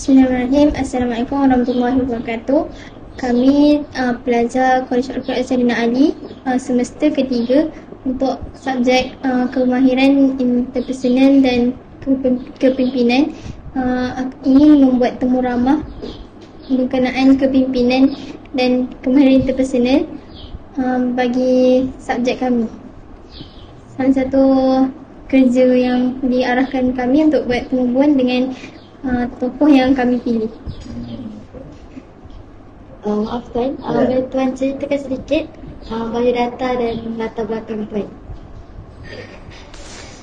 Bismillahirrahmanirrahim. Assalamualaikum warahmatullahi wabarakatuh. Kami pelajar Kolej Al-Quran Saidina Ali semester ketiga untuk subjek kemahiran interpersonal dan kepimpinan. Ingin membuat temu ramah berkenaan kepimpinan dan kemahiran interpersonal bagi subjek kami. Salah satu kerja yang diarahkan kami untuk buat penubuhan dengan tokoh yang kami pilih. Maaf Tuan, boleh Tuan ceritakan sedikit biodata dan latar belakang Tuan?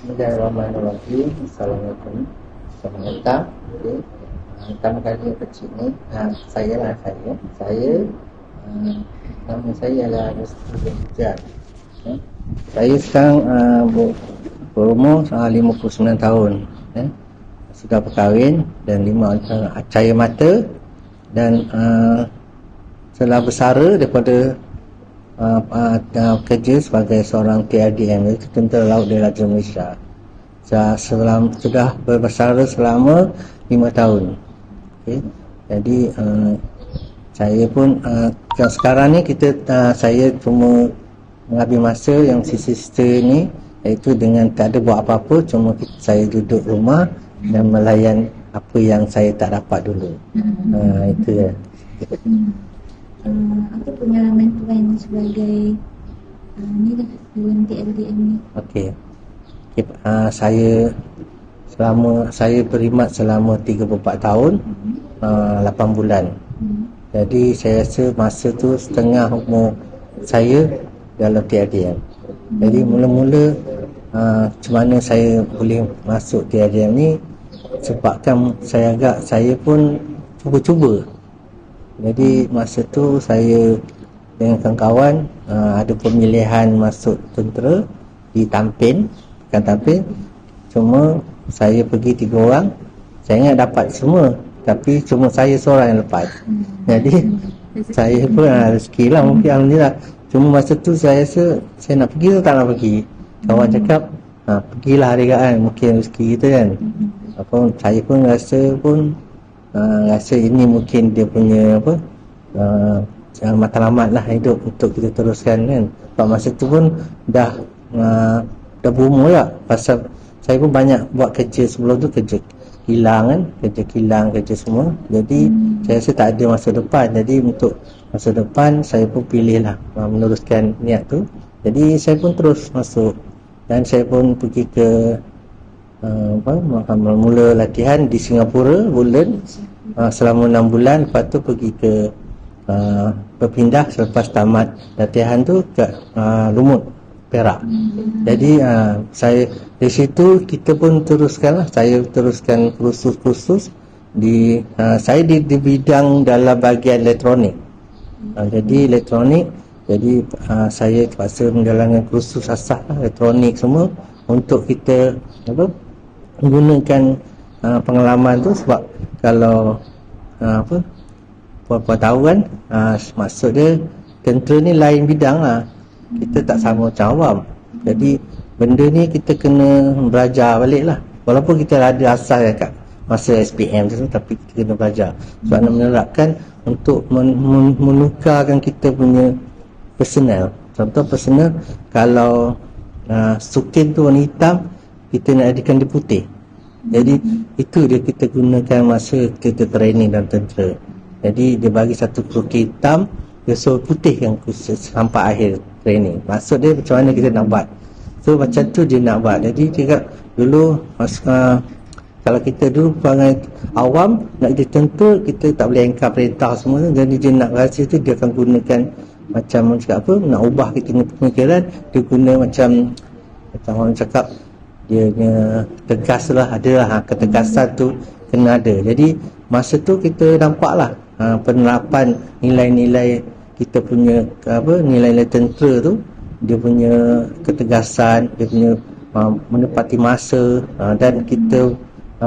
Bismillahirrahmanirrahim. Assalamualaikum. Selamat datang. Pertama kali kecil ni, saya nama saya adalah Mustafa Hujan. Saya sekarang berumur 59 tahun. Sudah berkahwin dan 5 cahaya mata dan telah bersara daripada kerja sebagai seorang TRDM, iaitu Tentera Laut Diraja Malaysia. Sudah bersara selama 5 tahun. Okay. Jadi saya pun sekarang ni saya cuma mengambil masa yang sisa-sisa ni, iaitu dengan tak ada buat apa-apa, cuma saya duduk rumah dan melayan apa yang saya tak dapat dulu. Itu ya. Apa pengalaman Tuan sebagai TLDM ni? Okey. Saya berkhidmat selama 34 tahun 8 bulan. Jadi saya rasa masa tu setengah umur saya dalam TLDM. Jadi mula-mula macam mana saya boleh masuk TLDM ni, sebabkan saya pun cuba-cuba. Jadi masa tu saya dengan kawan-kawan ada pemilihan masuk tentera di Tampin, bukan Tampin. Cuma saya pergi 3 orang. Saya ingat dapat semua, tapi cuma saya seorang yang lepas. Jadi saya pun rezeki lah mungkin, alhamdulillah. Cuma masa tu saya rasa saya nak pergi atau tak nak pergi. Kawan cakap pergilah hargaan, mungkin rezeki kita kan. Saya pun rasa ini mungkin dia punya matlamat lah hidup untuk kita teruskan kan. Sebab masa tu pun dah berumur lah. Pasal saya pun banyak buat kerja sebelum tu, kerja kilang, kerja semua. Jadi saya rasa tak ada masa depan. Jadi untuk masa depan saya pun pilih lah meneruskan niat tu. Jadi saya pun terus masuk. Dan saya pun pergi ke mula latihan di Singapura bulan selama 6 bulan. Lepas tu pergi ke berpindah selepas tamat latihan tu ke Lumut, Perak. Jadi saya di situ kita pun teruskan lah. Saya teruskan kursus saya di bidang dalam bahagian elektronik. Jadi elektronik. Jadi saya terpaksa menjalankan kursus asas elektronik semua untuk kita menggunakan pengalaman tu. Sebab kalau puan-puan tahu kan, maksud dia tentera ni lain bidang lah. Kita tak sama macam awam. Jadi benda ni kita kena belajar balik lah. Walaupun kita ada asas kat masa SPM tu, tapi kita kena belajar. Sebab nak menerapkan untuk menukarkan kita punya personal. Contoh personal, kalau sukin tu warna hitam, kita nak jadikan dia putih. Jadi itu dia kita gunakan masa kita training dalam tentera. Jadi dia bagi satu krokil hitam, dia suruh putihkan sampai akhir training. Maksud dia macam mana kita nak buat. So macam tu dia nak buat. Jadi dia dulu kalau kita dulu perangai awam nak jadi tentera, kita tak boleh engkar perintah semua. Jadi dia nak rahsia tu, dia akan gunakan macam nak ubah kita punya pemikiran. Dia guna macam orang cakap, dia tegas lah, adalah ketegasan tu kena ada. Jadi masa tu kita nampaklah penerapan nilai-nilai kita punya nilai-nilai tentera tu, dia punya ketegasan, dia punya menepati masa, dan kita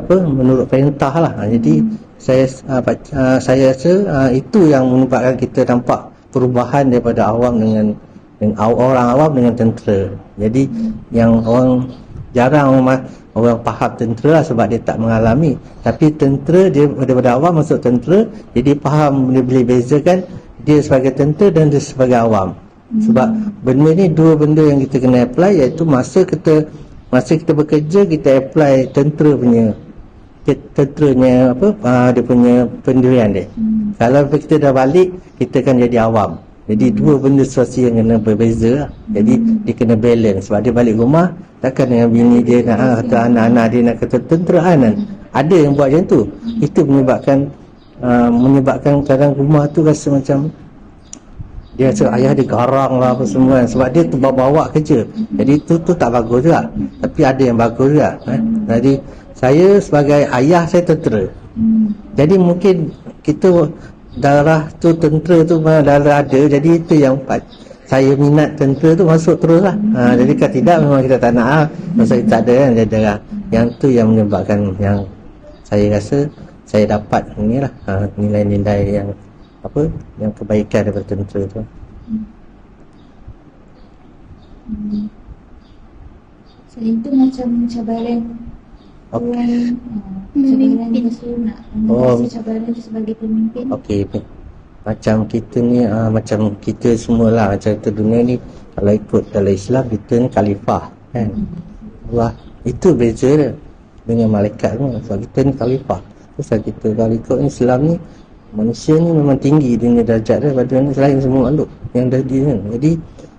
menurut perintah lah. Jadi saya rasa itu yang menyebabkan kita nampak perubahan daripada awam dengan orang awam dengan tentera. Jadi yang orang jarang orang faham tentera lah sebab dia tak mengalami. Tapi tentera, dia daripada awam masuk tentera, jadi faham, dia boleh bezakan dia sebagai tentera dan dia sebagai awam. Sebab benda ni dua benda yang kita kena apply, iaitu masa kita bekerja, kita apply tenteranya dia punya pendirian dia. Kalau kita dah balik, kita kan jadi awam. Jadi dua benda situasi yang kena berbeza lah. Jadi dia kena balance. Sebab dia balik rumah, takkan dengan bini dia nak kata anak-anak dia nak kata tenteraan kan. Ada yang buat macam tu. Itu menyebabkan kadang rumah tu rasa macam dia rasa ayah dia garang lah apa semua kan. Sebab dia terbawa-bawa kerja. Jadi tu tak bagus juga. Tapi ada yang bagus juga kan. Jadi saya sebagai ayah, saya tentera. Jadi mungkin kita darah tu tentera tu darah ada. Jadi itu yang saya minat tentera tu masuk terus lah. Jadi kalau tidak memang kita tak nak masa kita tak ada kan darah. Yang tu yang menyebabkan yang saya rasa saya dapat inilah nilai-nilai yang kebaikan daripada tentera tu. Selain itu macam cabaran orang cabaran masa nak mengatasi cabaran itu sebagai pemimpin. Okey, macam kita ni macam kita semualah, macam kita dunia ni kalau ikut dalam Islam kita ni khalifah kan. Wah, itu beza dia dengan malaikat tu. Sebab kita ni khalifah. Terus kita kalau ikut Islam ni, manusia ni memang tinggi dunia darjat dia daripada selain semua makhluk yang dah dia kan. Jadi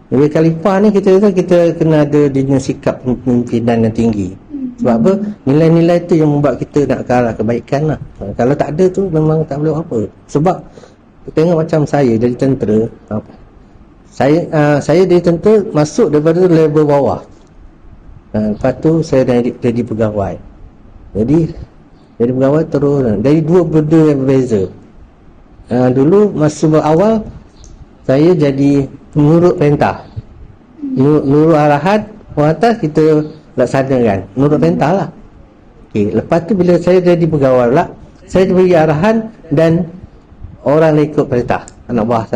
sebagai khalifah ni kita kena ada dia sikap pemimpinan yang tinggi. Sebab apa? Nilai-nilai tu yang membuat kita nak ke arah kebaikan lah. Kalau tak ada tu memang tak boleh apa. Sebab tengok macam saya dari tentera, saya dari tentera masuk daripada level bawah. Lepas tu saya jadi pegawai. Jadi pegawai terus dari dua benda yang berbeza. Dulu masa awal saya jadi menurut perintah, menurut arahan orang atas, kita laksanakan menurut perintah lah. Okay, lepas tu bila saya jadi pegawai pula, saya beri arahan dan orang ikut perintah, anak buah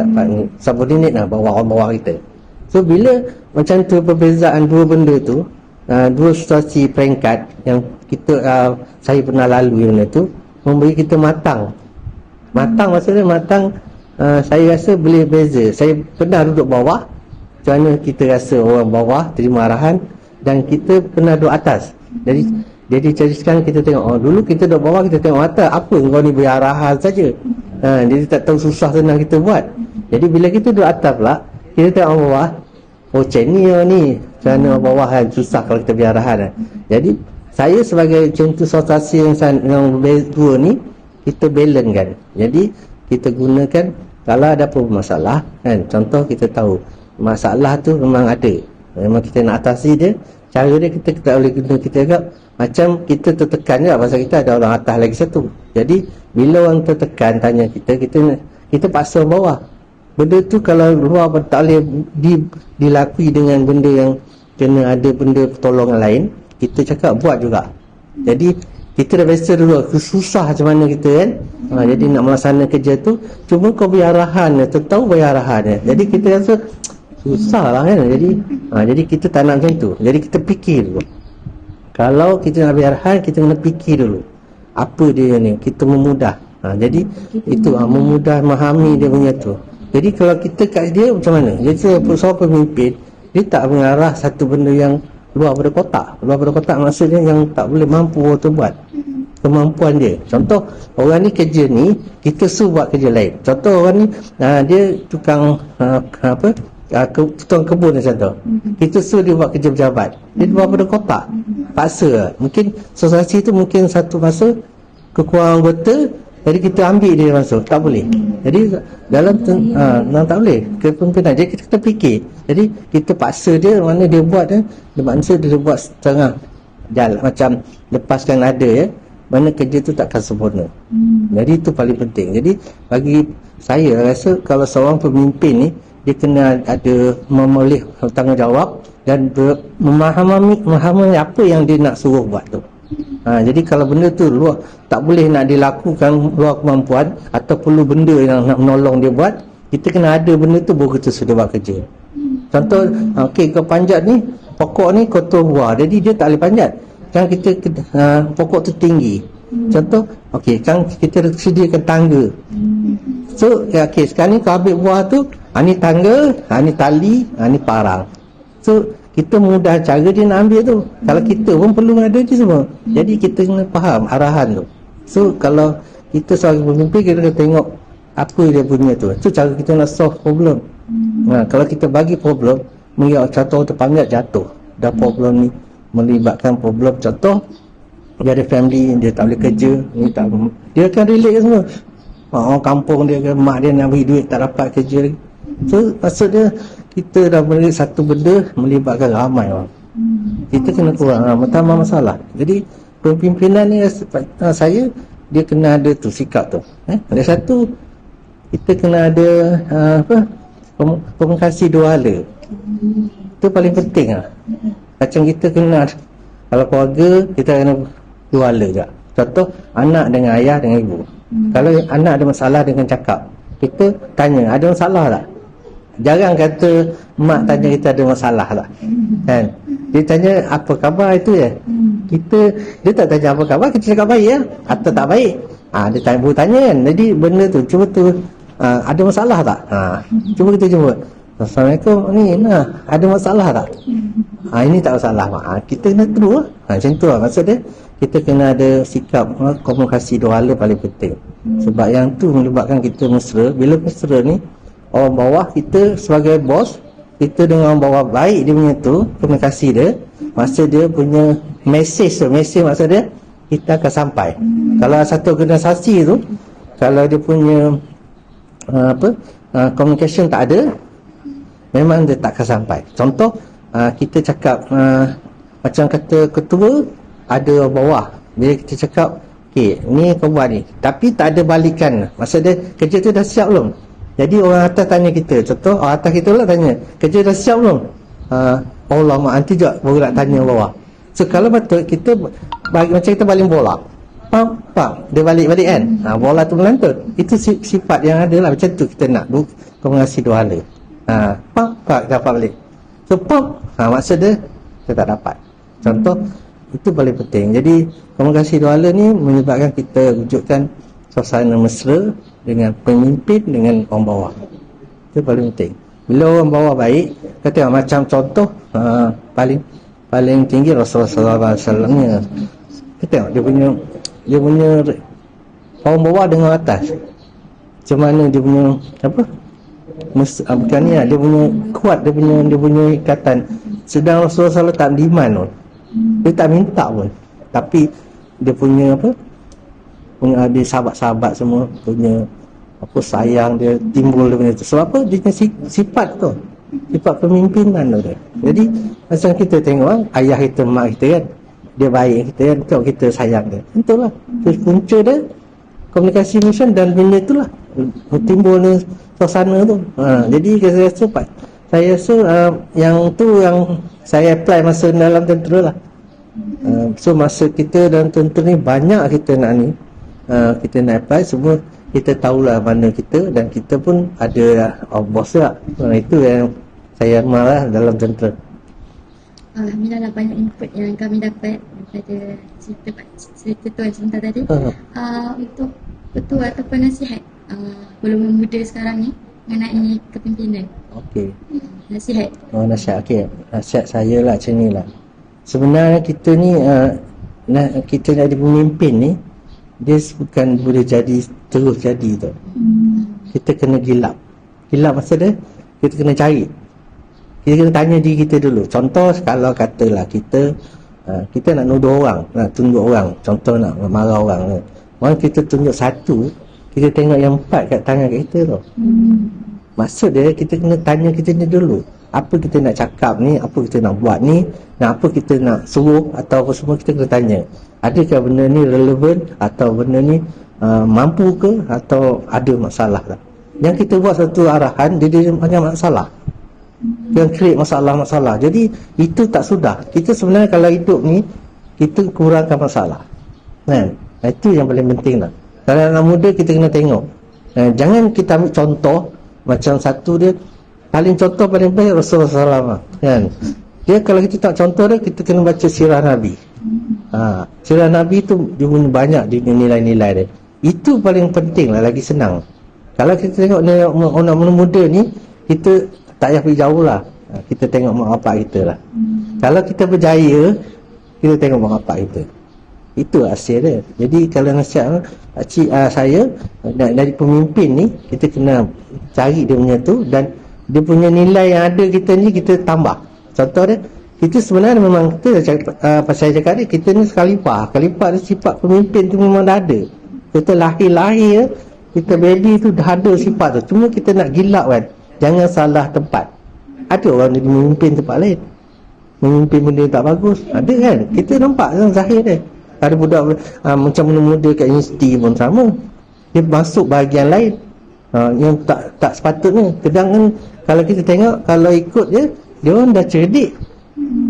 subordinate lah, bawah kita. So bila macam tu perbezaan dua benda tu, dua situasi peringkat yang kita saya pernah lalui benda tu, memberi kita matang maksudnya matang. Saya rasa boleh beza. Saya pernah duduk bawah, macam mana kita rasa orang bawah terima arahan, dan kita pernah duduk atas. Jadi sekarang kita tengok, dulu kita duduk bawah, kita tengok atas, apa kau ni beri arahan saja. Jadi tak tahu susah senang kita buat. Jadi bila kita duduk atas pula, kita tengok bawah, macam ni kerana bawah kan susah kalau kita beri arahan kan. Jadi saya sebagai contoh situasi yang dua ni, kita balance kan. Jadi kita gunakan kalau ada apa masalah kan, contoh kita tahu masalah tu memang ada, memang kita nak atasi dia, cara dia kita tak boleh guna kita agak macam kita tertekan je pasal kita ada orang atas lagi satu. Jadi bila orang tertekan tanya kita paksa bawah. Benda tu kalau luar tak boleh dilakui dengan benda yang kena ada benda pertolongan lain, kita cakap buat juga. Jadi kita dah biasa dulu, susah macam mana kita kan. Jadi nak melaksanakan kerja tu, cuma kau beri arahan, tahu beri arahan. Jadi kita rasa susah lah kan. Jadi kita tak nak macam tu. Jadi kita fikir dulu. Kalau kita nak beri arahan, kita kena fikir dulu apa dia ni, kita memudah. Jadi itu memudah memahami dia punya tu. Jadi kalau kita kat dia macam mana? Jadi seorang pemimpin, dia tak mengarah satu benda yang luar pada kotak. Luar pada kotak maksudnya yang tak boleh mampu orang buat. Kemampuan dia. Contoh orang ni kerja ni, kita suruh buat kerja lain. Contoh orang ni dia tukang tukang kebun macam tu. Kita suruh dia buat kerja pejabat. Dia luar pada kotak. Paksa. Mungkin situasi tu mungkin satu masa kekurangan anggota, jadi kita ambil dia masuk. Tak boleh. Jadi dalam tak boleh. Kepimpinan. Jadi kita fikir. Jadi kita paksa dia, mana dia buat dia maknanya dia buat setengah jalan, macam lepaskan ada ya. Mana kerja tu takkan sempurna. Jadi itu paling penting. Jadi bagi saya rasa kalau seorang pemimpin ni, dia kena ada memilih tanggungjawab dan memahami apa yang dia nak suruh buat tu. Jadi kalau benda tu luar tak boleh nak dilakukan luar kemampuan atau perlu benda yang nak menolong dia buat, kita kena ada benda tu baru kita sudah buat kerja. Contoh, okey kau panjat ni, pokok ni kau tuang buah, jadi dia tak boleh panjat. kan kita pokok tu tinggi. Contoh, okey, kan kita sediakan tangga. So, okey, sekarang ni kau ambil buah tu, ni tangga, ni tali, ni parang. So, kita mudah cara dia nak ambil tu. Kalau kita pun perlu ada je semua. Jadi, kita kena faham arahan tu. So, kalau kita sebagai pemimpin, kita kena tengok apa dia punya tu. Tu cara kita nak solve problem. Kalau kita bagi problem, contoh terpanggil jatuh. Dah problem ni melibatkan problem, contoh dia ada family, dia tak boleh kerja, dia akan relate ke semua. Orang kampung dia ke, mak dia nak beri duit tak dapat kerja lagi. So maksud dia, kita dah beri satu benda melibatkan ramai orang. Kita kena kurang tambah masalah. Jadi pemimpinan ni saya, dia kena ada tu sikap tu. Ada satu, kita kena ada komunikasi dua hala. Itu paling penting lah. Macam kita kena, kalau keluarga, kita kena dua hala juga. Contoh, anak dengan ayah dengan ibu. Kalau anak ada masalah dengan cakap, kita tanya, ada masalah tak? Jarang kata mak tanya kita ada masalah tak, kan? Dia tanya apa khabar, itu je. Dia tak tanya apa khabar, kita cakap baik ya, atau tak baik. Dia tanya kan. Jadi benda tu, cuba tu, ada masalah tak? Cuba kita jumpa. Assalamualaikum, ni ada masalah tak? Ini tak masalah mak. Kita kena terus macam tu lah. Maksud dia, kita kena ada sikap komunikasi dua hala paling penting. Sebab yang tu melibatkan kita mesra. Bila mesra ni, orang bawah kita sebagai bos, kita dengan orang bawah baik dia punya tu, komunikasi dia, masa dia punya mesej maksud dia, kita akan sampai. Kalau satu organisasi tu, kalau dia punya communication tak ada, memang dia tak akan sampai. Contoh, kita cakap macam kata ketua, ada orang bawah. Bila kita cakap, okey, ni kau buat ni, tapi tak ada balikan. Maksud dia, kerja tu dah siap belum? Jadi orang atas tanya kita, contoh orang atas kita pula tanya, kerja dah siap belum? Oh lama, nanti juga baru nak tanya bawah. So kalau betul, kita bagi, macam kita baling bola, pak, dia balik kan, bola tu melantun. Itu sifat yang ada lah. Macam tu kita nak komunikasi dua hala. Pak dapat balik. So maksud dia, kita tak dapat. Contoh, itu paling penting. Jadi komunikasi dua hala ni menyebabkan kita wujudkan suasana mesra dengan pemimpin dengan orang bawah. Itu paling penting. Bila orang bawah baik, kita tengok macam contoh paling tinggi Rasulullah SAW nya. Kita tengok dia punya orang bawah dengan atas. Macam mana dia punya bukan ni lah, dia punya kuat, dia punya ikatan. Sedang Rasulullah SAW tak demand pun, dia tak minta pun, tapi dia punya punya ada sahabat-sahabat semua punya sayang dia timbul daripada itu. Sebab apa? Dia punya sifat tu, sifat pemimpinan tu. Jadi macam kita tengok ayah kita, mak kita kan, dia baik kita kan, tengok kita sayang dia, itulah punca dia komunikasi mission. Dan benda itulah timbul ni suasana tu. Jadi saya rasa yang tu yang saya apply masa dalam tentera lah. So masa kita dalam tentera ni banyak kita kita nak apply semua. Kita tahulah mana kita, dan kita pun ada bos lah. Itu yang saya marah dalam tentera. Alhamdulillah lah, banyak input yang kami dapat daripada cerita tuan sebentar tadi. Untuk petua ataupun nasihat golongan muda sekarang ni mengenai kepimpinan. Okey. Nasihat. Nasihat. Okey. Nasihat saya lah macam ni lah. Sebenarnya kita ni kita jadi pemimpin ni, dia bukan boleh terus jadi tu. Kita kena gilap maksud dia, kita kena cari. Kita kena tanya diri kita dulu. Contoh, kalau katalah kita nak nuduh orang, nak tunjuk orang, contoh nak marah orang, kita tunjuk satu, kita tengok yang 4 kat tangan kita tu. Maksud dia, kita kena tanya kita ni dulu, apa kita nak cakap ni, apa kita nak buat ni, dan apa kita nak suruh atau apa semua, kita kena tanya, adakah benda ni relevan, atau benda ni mampu ke, atau ada masalah tak. Yang kita buat satu arahan, dia banyak masalah, yang create masalah-masalah. Jadi itu tak sudah. Kita sebenarnya kalau hidup ni, kita kurangkan masalah kan? Itu yang paling penting lah. Kalau anak muda, kita kena tengok, jangan kita ambil contoh. Macam satu dia paling baik Rasulullah SAW kan. Dia kalau kita tak contoh dia, kita kena baca sirah Nabi. Sirah Nabi tu dia punya banyak dia punya nilai-nilai dia. Itu paling penting lah, lagi senang. Kalau kita tengok anak muda ni, kita tak payah pergi jauh lah. Kita tengok mak bapak kita lah. Kalau kita berjaya, kita tengok mak bapak kita. Itu hasil dia. Jadi kalau nasihat saya dari pemimpin ni, kita kena cari dia punya tu, dan dia punya nilai yang ada kita ni kita tambah. Contoh dia, kita sebenarnya memang pasal saya cakap dia, kita ni khalifah dia, sifat pemimpin tu memang dah ada. Kita lahir kita baby tu dah ada sifat tu, cuma kita nak gilap kan, jangan salah tempat. Ada orang dia memimpin tempat lain, memimpin benda yang tak bagus, ada kan, kita nampak kan zahir dia. Ada budak macam muda-muda kat universiti pun sama, dia masuk bahagian lain yang tak sepatutnya. Sedangkan kalau kita tengok, kalau ikut dia orang dah cerdik.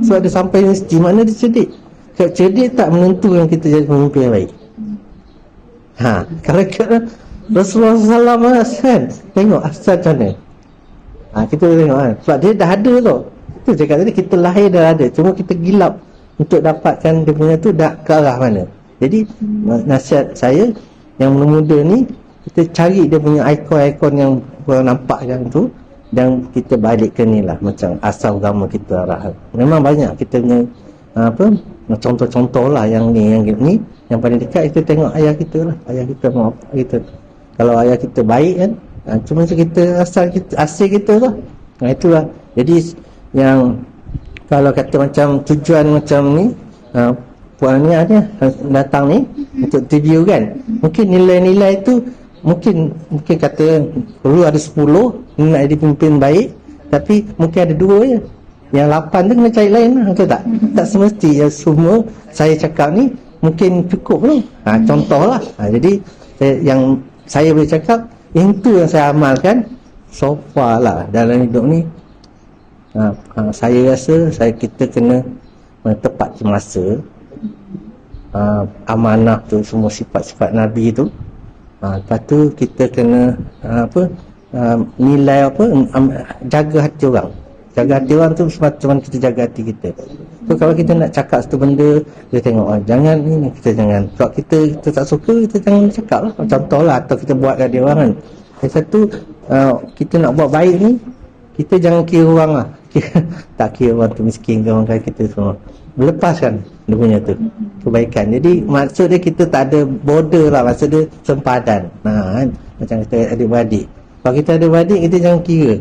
Sebab dia sampai universiti, mana dia cerdik. Kalau cerdik tak menentukan kita jadi pemimpin yang baik. Kalau Rasulullah SAW kan, tengok asal macam mana. Kita tengok kan, sebab dia dah ada tu. Itu cakap tadi, kita lahir dah ada, cuma kita gilap untuk dapatkan dia punya tu dah ke arah mana. Jadi nasihat saya yang muda ni, kita cari dia punya ikon-ikon yang korang nampak yang tu, dan kita balik ke ni lah, macam asal agama kita arah. Memang banyak kita punya contoh-contoh lah yang ni yang paling dekat. Kita tengok ayah kita lah, ayah kita, mak bapak kita. Kalau ayah kita baik kan, cuma kita asal kita lah. Itulah. Jadi yang kalau kata macam tujuan macam ni, puan ni ada datang ni untuk interview kan, mungkin nilai-nilai tu mungkin kata perlu ada 10 nak jadi pemimpin baik, tapi mungkin ada 2 je, yang 8 tu kena cari lain lah, betul tak? Tak semesti yang semua saya cakap ni mungkin cukup tu. Contoh lah. Jadi yang saya boleh cakap, itu yang saya amalkan so far lah dalam hidup ni. Saya rasa kita kena tepati masa, amanah tu, semua sifat-sifat Nabi tu. Lepas tu kita kena nilai jaga hati orang. Jaga hati orang tu macam kita jaga hati kita. So kalau kita nak cakap satu benda, kita tengok jangan ni, kita jangan. Kalau kita tak suka, kita jangan cakap lah. Contoh lah, atau kita buat kat dia orang kan. Yang satu, kita nak buat baik ni, kita jangan kira orang lah. Tak kira orang tu miskin ke orang kaya, kita semua melepaskan dia punya tu kebaikan. Jadi maksud dia, kita tak ada border lah, maksud dia sempadan. Kan? Macam kita adik-beradik, kalau kita adik-beradik, kita jangan kira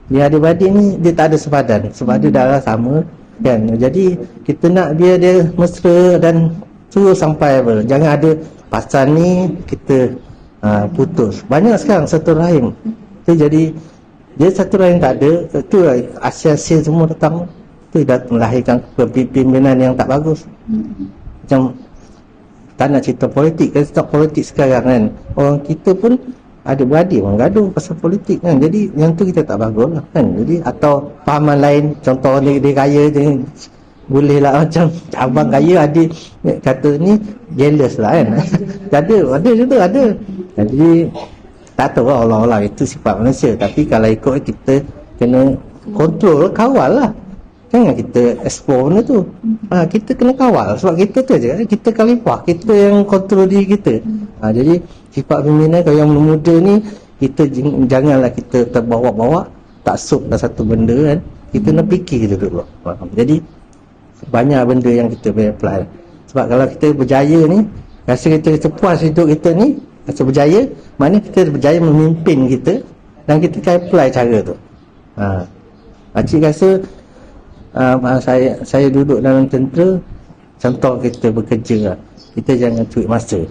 dia adik-beradik ni, dia tak ada sempadan sebab dia darah sama kan. Jadi kita nak biar dia mesra dan suruh sampai jangan ada pasal ni kita putus. Banyak sekarang satu rahim tu, jadi dia satu rahim tak ada tu, asia-asia semua datang tu, dah melahirkan pimpinan yang tak bagus. Macam tak nak cerita politik, kita cerita politik sekarang kan, orang kita pun ada beradik orang gaduh pasal politik kan. Jadi yang tu kita tak bagus lah kan. Jadi atau fahaman lain, contoh dia kaya je, boleh lah macam abang kaya, adik kata ni jealous lah kan. ada je tu, ada. Jadi tak tahu lah, Allah itu sifat manusia. Tapi kalau ikut, kita kena kontrol, kawal lah. Jangan kita explore benda tu. Kita kena kawal, sebab kita tu je, kita khalifah, kita yang kontrol diri kita. Jadi sifat pimpinan, kalau yang muda ni, kita janganlah kita terbawa-bawa taksub dah satu benda kan. Kita nak fikir dulu. Jadi banyak benda yang kita boleh apply. Sebab kalau kita berjaya ni, rasa kita puas hidup kita ni, rasa berjaya, mana kita berjaya memimpin kita, dan kita akan apply cara tu. Cik rasa saya duduk dalam tentera, contoh kita bekerja lah, kita jangan cuit masa.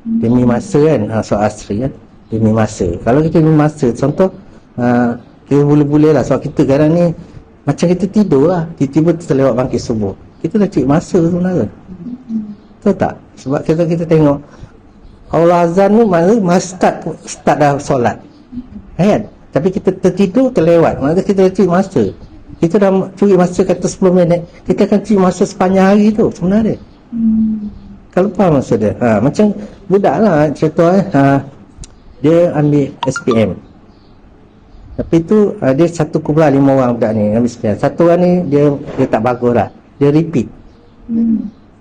Demi masa kan, soal asri kan, demi masa. Kalau kita demi masa, contoh kita boleh-boleh lah, sebab kita kadang ni macam kita tidur lah, tiba-tiba terlewat bangkit subuh, kita dah cuit masa sebenarnya. Betul tak? Sebab kita tengok Allah azan tu, masa start dah solat kan, tapi kita tertidur terlewat, maka kita dah cuit masa. Kita dah curi masa kata 10 minit, kita akan curi masa sepanjang hari tu sebenarnya. Kalau faham maksud dia. Macam budak lah, contoh dia ambil SPM, tapi tu dia 1 kumpulan 5 orang budak ni ambil SPM. Satu orang ni dia tak bagus lah, dia repeat.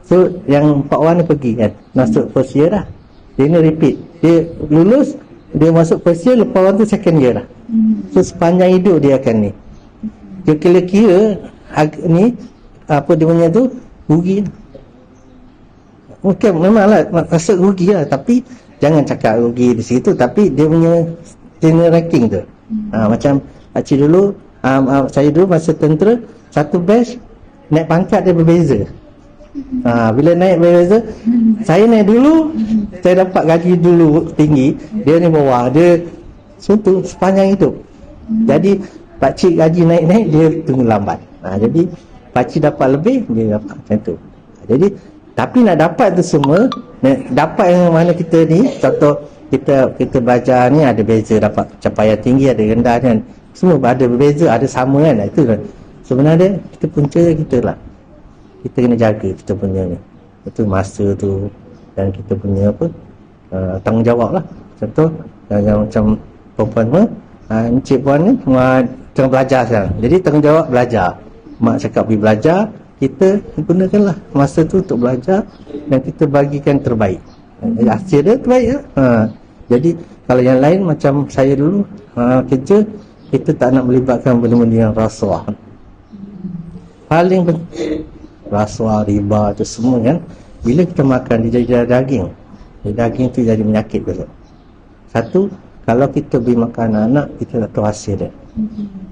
So So yang Pak Wan ni pergi kan, masuk first year dah. Dia ni repeat. Dia lulus, dia masuk first year, lepas Wan tu second year dah. So sepanjang hidup dia akan ni. Dia kira-kira ni apa dia punya tu rugi. Mungkin memanglah maksud rugi lah, tapi jangan cakap rugi di situ, tapi dia punya senior ranking tu. Macam pakcik dulu, saya dulu masa tentera, satu batch naik pangkat dia berbeza. Bila naik berbeza, saya naik dulu, saya dapat gaji dulu tinggi, dia ni bawah, dia tu sepanjang hidup. Jadi pakcik gaji naik-naik, dia tunggu lambat. Jadi pakcik dapat lebih, dia dapat macam tu. Jadi tapi nak dapat tu semua, dapat yang mana kita ni, contoh kita belajar ni ada beza, dapat capaian tinggi, ada rendah kan, semua ada berbeza, ada sama kan. Itu kan sebenarnya kita punca kita lah, kita kena jaga kita punya ni, itu masa tu, dan kita punya apa tanggungjawab lah. Contoh yang macam perempuan semua, Encik Puan ni tengah belajar sekarang, jadi tanggungjawab belajar. Mak cakap pergi belajar, kita gunakanlah masa tu untuk belajar, dan kita bagikan terbaik. Hasil dia terbaik lah. Jadi kalau yang lain macam saya dulu kerja, kita tak nak melibatkan benda-benda yang rasuah. Paling penting rasuah, riba tu semua kan, bila kita makan dia jadi daging. Daging tu jadi penyakit besar. Satu, kalau kita beri makan anak, kita tak tahu hasil dia.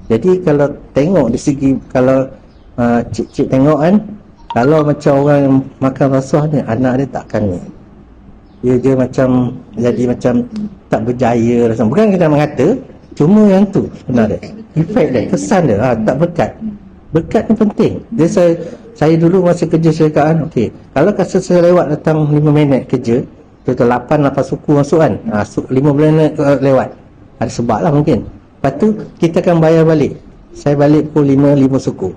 Jadi kalau tengok di segi, kalau cik-cik tengok kan, kalau macam orang yang makan rasuah ni, anak dia takkan ni, dia macam jadi macam tak berjaya rasa. Bukan kita mengata, cuma yang tu sebenarnya efek dia, kesan dia tak berkat. Berkat ni penting. Dia saya dulu masa kerja syarikat, okey, kalau kata saya lewat datang 5 minit kerja, contoh 8 suku masuk kan, 5 minit lewat, ada sebab lah mungkin. Lepas tu kita akan bayar balik. Saya balik pukul 5 suku.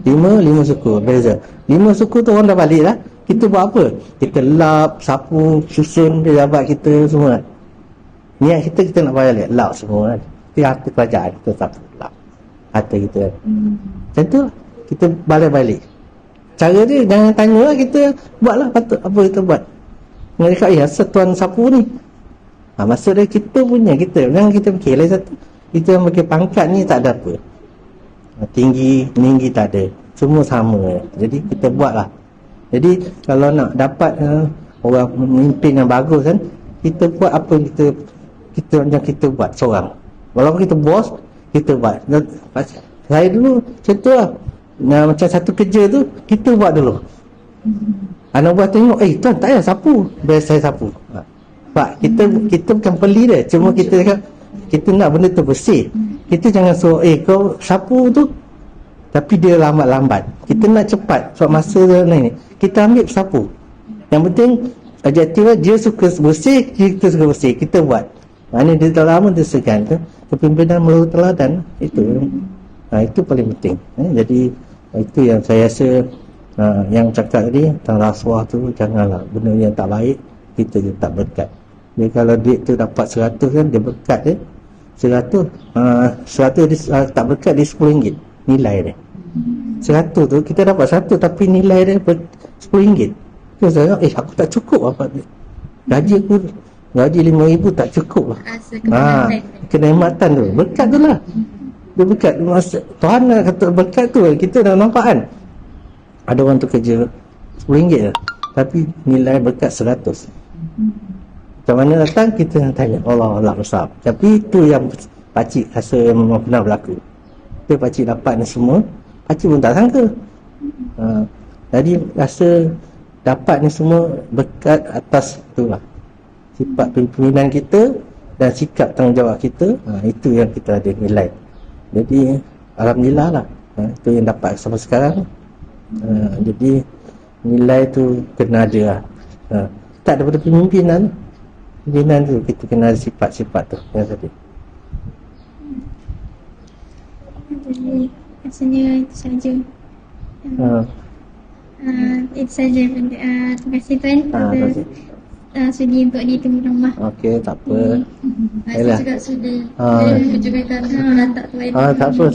5 suku beza. 5 suku tu orang dah balik lah. Kita buat apa? Kita lap, sapu, susun pejabat kita semua. Niat kita nak bayar balik, lap semua kan. Itu harta kerajaan, kita sapu, lap harta kita kan. Macam tu kita balik-balik. Cara dia jangan tanya lah, kita buatlah patut apa kita buat. Dia cakap, asal tuan sapu ni, maksud dia kita punya, kita jangan kita fikir lain satu. Kita yang pakai pangkat ni tak ada apa, tinggi, meninggi tak ada, semua sama. Jadi kita buatlah. Jadi kalau nak dapat orang memimpin yang bagus kan, kita buat apa yang kita buat seorang. Walaupun kita bos, kita buat. Saya dulu contoh lah, macam satu kerja tu, kita buat dulu. Anak buat tengok, tuan tak payah sapu, biar saya sapu. Pak, kita bukan beli dia, cuma kita cakap, kita nak benda tu bersih. Kita jangan suruh, kau sapu tu, tapi dia lambat-lambat. Kita nak cepat, sebab masa dia ni, kita ambil sapu. Yang penting objektif dia suka bersih, kita suka bersih, kita buat. Mana dia tak lama dia segan tu, kepimpinan melalui teladan, itu itu paling penting. Jadi itu yang saya rasa, yang cakap tadi tentang rasuah tu, janganlah benda yang tak baik, kita je tak berkat. Jadi kalau duit tu dapat 100 kan, dia berkat dia 100 dia tak berkat, dia RM10 nilai dia. 100 tu kita dapat 1, tapi nilai dia RM10. Terus saya aku tak cukup apa gaji aku, gaji RM5,000 tak cukup lah. Kenikmatan tu, berkat tu lah. Dia berkat, Tuhan nak kata berkat tu, kita dah nampak kan. Ada orang tu kerja RM10 lah, tapi nilai berkat 100. Macam mana datang, kita nak tanya, Allah besar. Tapi itu yang pakcik rasa memang pernah berlaku. Itu pakcik dapat ni semua, pakcik pun tak sangka. Jadi rasa dapat ni semua berkat atas itulah, sifat pimpinan kita dan sikap tanggungjawab kita. Itu yang kita ada nilai. Jadi alhamdulillah lah, itu yang dapat sampai sekarang. Jadi nilai tu kena ada lah. Tak daripada pimpinan tu, kita kena ada sifat-sifat tu yang tadi. Jadi rasanya itu saja. Itu saja. Terima kasih Tuan sudi untuk ditemu rumah. Okey, tak apa. Saya juga sudi. Kejutan letak Tuan. Tak apa.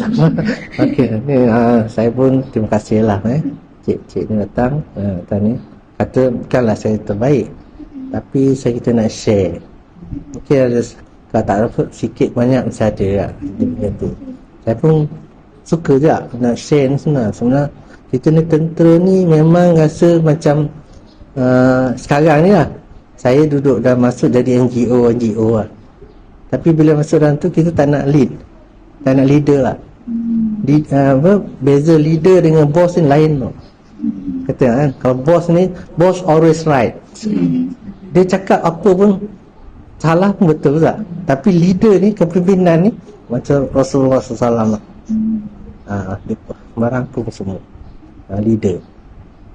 Okey, ni saya pun terima kasih lah cik ni datang ni. kata bukanlah saya terbaik, tapi saya kita nak share. Mungkin ada, kalau tak dapat sikit banyak mesti ada lah dia punya tu. Saya pun suka je nak share ni sebenarnya kita ni tentera ni memang rasa macam sekarang ni lah saya duduk dah masuk jadi NGO lah, tapi bila masuk dalam tu kita tak nak lead, tak nak leader lah. Beza leader dengan boss ni lain tau. Kata kan, kalau boss ni, boss always right, dia cakap apa pun salah pun betul tak. Tapi leader ni, kepimpinan ni macam Rasulullah SAW lah. Dia merangkum semua. Leader.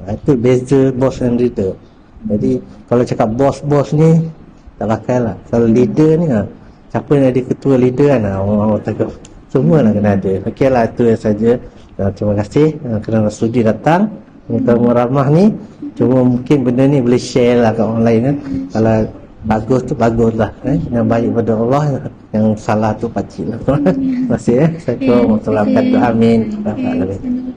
Itu beza boss dan leader. Jadi kalau cakap boss ni tak pakai lah. Kalau leader ni siapa yang ada ketua leader kan, orang takut semua lah kena ada. Okey lah, itu saja. Terima kasih kerana sudi datang. Tamu ramah ni, cuma mungkin benda ni boleh share lah kat orang lain kan. Kalau bagus tu bagus lah, yang baik pada Allah, yang salah tu pacik lah. Terima kasih. Assalamualaikum warahmatullahi wabarakatuh. Amin.